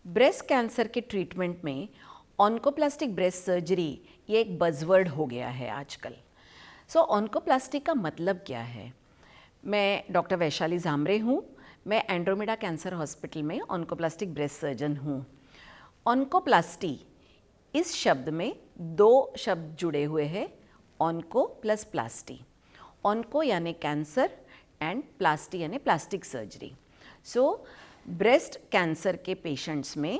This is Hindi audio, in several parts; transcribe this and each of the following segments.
ब्रेस्ट कैंसर के ट्रीटमेंट में ऑन्कोप्लास्टिक ब्रेस्ट सर्जरी ये एक बज़वर्ड हो गया है आजकल। ऑन्कोप्लास्टी का मतलब क्या है? मैं डॉक्टर वैशाली झामरे हूँ। मैं एंड्रोमेडा कैंसर हॉस्पिटल में ऑन्कोप्लास्टिक ब्रेस्ट सर्जन हूँ। ऑन्कोप्लास्टी इस शब्द में दो शब्द जुड़े हुए हैं, ऑन्को प्लस प्लास्टी। ऑन्को यानी कैंसर एंड प्लास्टी यानी प्लास्टिक सर्जरी। ब्रेस्ट कैंसर के पेशेंट्स में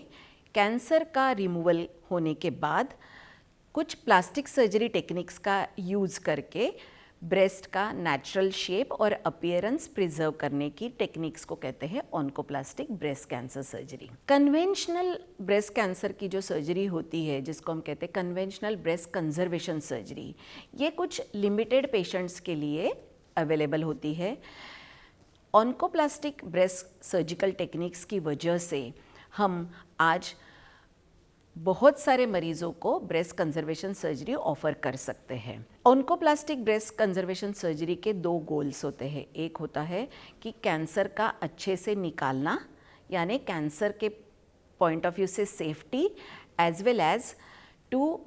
कैंसर का रिमूवल होने के बाद कुछ प्लास्टिक सर्जरी टेक्निक्स का यूज़ करके ब्रेस्ट का नेचुरल शेप और अपीयरेंस प्रिजर्व करने की टेक्निक्स को कहते हैं oncoplastic breast cancer surgery. Conventional breast cancer की जो सर्जरी होती है, जिसको हम कहते हैं कन्वेंशनल ब्रेस्ट कंजर्वेशन सर्जरी, ये कुछ लिमिटेड पेशेंट्स के लिए अवेलेबल होती है। ऑन्कोप्लास्टिक ब्रेस्ट सर्जिकल टेक्निक्स की वजह से हम आज बहुत सारे मरीजों को ब्रेस्ट कंजर्वेशन सर्जरी ऑफर कर सकते हैं। ऑन्कोप्लास्टिक ब्रेस्ट कंजर्वेशन सर्जरी के दो गोल्स होते हैं। एक होता है कि कैंसर का अच्छे से निकालना, यानी कैंसर के पॉइंट ऑफ व्यू से safety, as well as to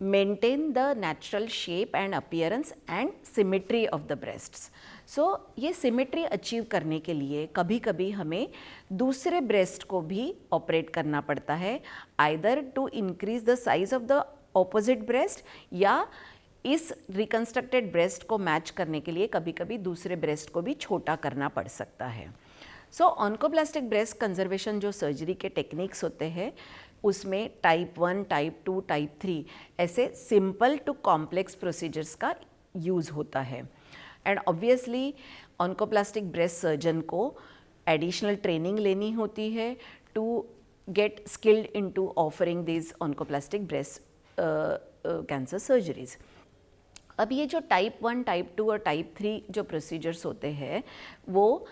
maintain the natural shape and appearance and symmetry of the breasts. ये सिमेट्री अचीव करने के लिए कभी कभी हमें दूसरे ब्रेस्ट को भी ऑपरेट करना पड़ता है, either to increase the size of the opposite breast, या इस रिकंस्ट्रक्टेड ब्रेस्ट को मैच करने के लिए कभी कभी दूसरे ब्रेस्ट को भी छोटा करना पड़ सकता है। ऑन्कोप्लास्टिक ब्रेस्ट कंजर्वेशन जो सर्जरी के टेक्निक्स होते हैं, उसमें टाइप 1, टाइप 2, टाइप 3 ऐसे सिंपल टू कॉम्प्लेक्स प्रोसीजर्स का यूज़ होता है। And obviously oncoplastic breast surgeon को एडिशनल ट्रेनिंग लेनी होती है to get skilled into offering this oncoplastic breast cancer surgeries. अब ये जो टाइप 1, टाइप 2 और टाइप 3 जो प्रोसीजर्स होते हैं, वो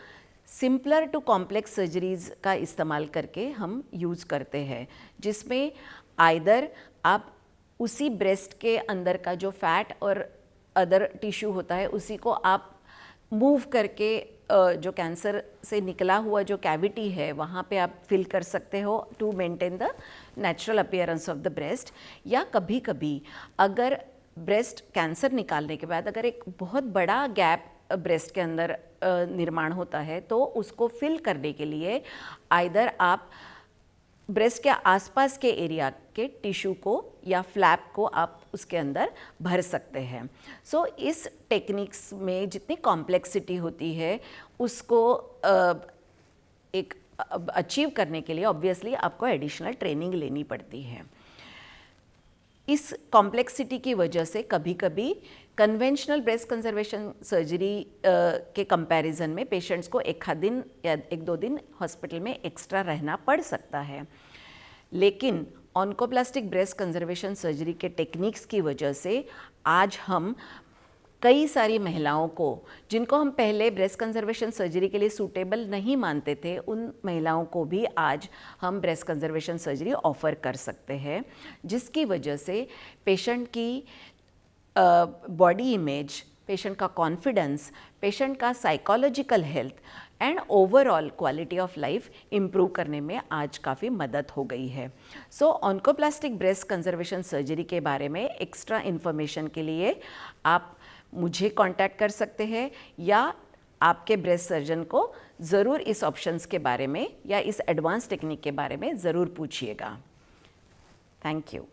सिंपलर टू कॉम्प्लेक्स सर्जरीज़ का इस्तेमाल करके हम यूज़ करते हैं, जिसमें आइदर आप उसी ब्रेस्ट के अंदर का जो फैट और अदर टिश्यू होता है उसी को आप मूव करके जो कैंसर से निकला हुआ जो कैविटी है वहाँ पे आप फिल कर सकते हो to maintain the natural appearance of the breast. या कभी कभी अगर ब्रेस्ट कैंसर निकालने के बाद अगर एक बहुत बड़ा गैप ब्रेस्ट के अंदर निर्माण होता है, तो उसको फिल करने के लिए आइदर आप ब्रेस्ट के आसपास के एरिया के टिश्यू को या फ्लैप को आप उसके अंदर भर सकते हैं। इस टेक्निक्स में जितनी कॉम्प्लेक्सिटी होती है उसको एक अचीव करने के लिए ऑब्वियसली आपको एडिशनल ट्रेनिंग लेनी पड़ती है। इस कॉम्प्लेक्सिटी की वजह से कभी कभी कन्वेंशनल ब्रेस्ट कंजर्वेशन सर्जरी के कंपैरिजन में पेशेंट्स को एक आध दिन या 1-2 दिन हॉस्पिटल में एक्स्ट्रा रहना पड़ सकता है। लेकिन ऑन्कोप्लास्टिक ब्रेस्ट कंजर्वेशन सर्जरी के टेक्निक्स की वजह से आज हम कई सारी महिलाओं को, जिनको हम पहले ब्रेस्ट कंजर्वेशन सर्जरी के लिए सूटेबल नहीं मानते थे, उन महिलाओं को भी आज हम ब्रेस्ट कंजर्वेशन सर्जरी ऑफ़र कर सकते हैं, जिसकी वजह से पेशेंट की बॉडी इमेज, पेशेंट का कॉन्फिडेंस, पेशेंट का psychological health and overall quality of life improve करने में आज काफ़ी मदद हो गई है। ऑन्कोप्लास्टिक ब्रेस्ट कंजर्वेशन सर्जरी के बारे में एक्स्ट्रा इन्फॉर्मेशन के लिए आप मुझे कांटेक्ट कर सकते हैं, या आपके ब्रेस्ट सर्जन को ज़रूर इस ऑप्शंस के बारे में या इस एडवांस टेक्निक के बारे में ज़रूर पूछिएगा। Thank you.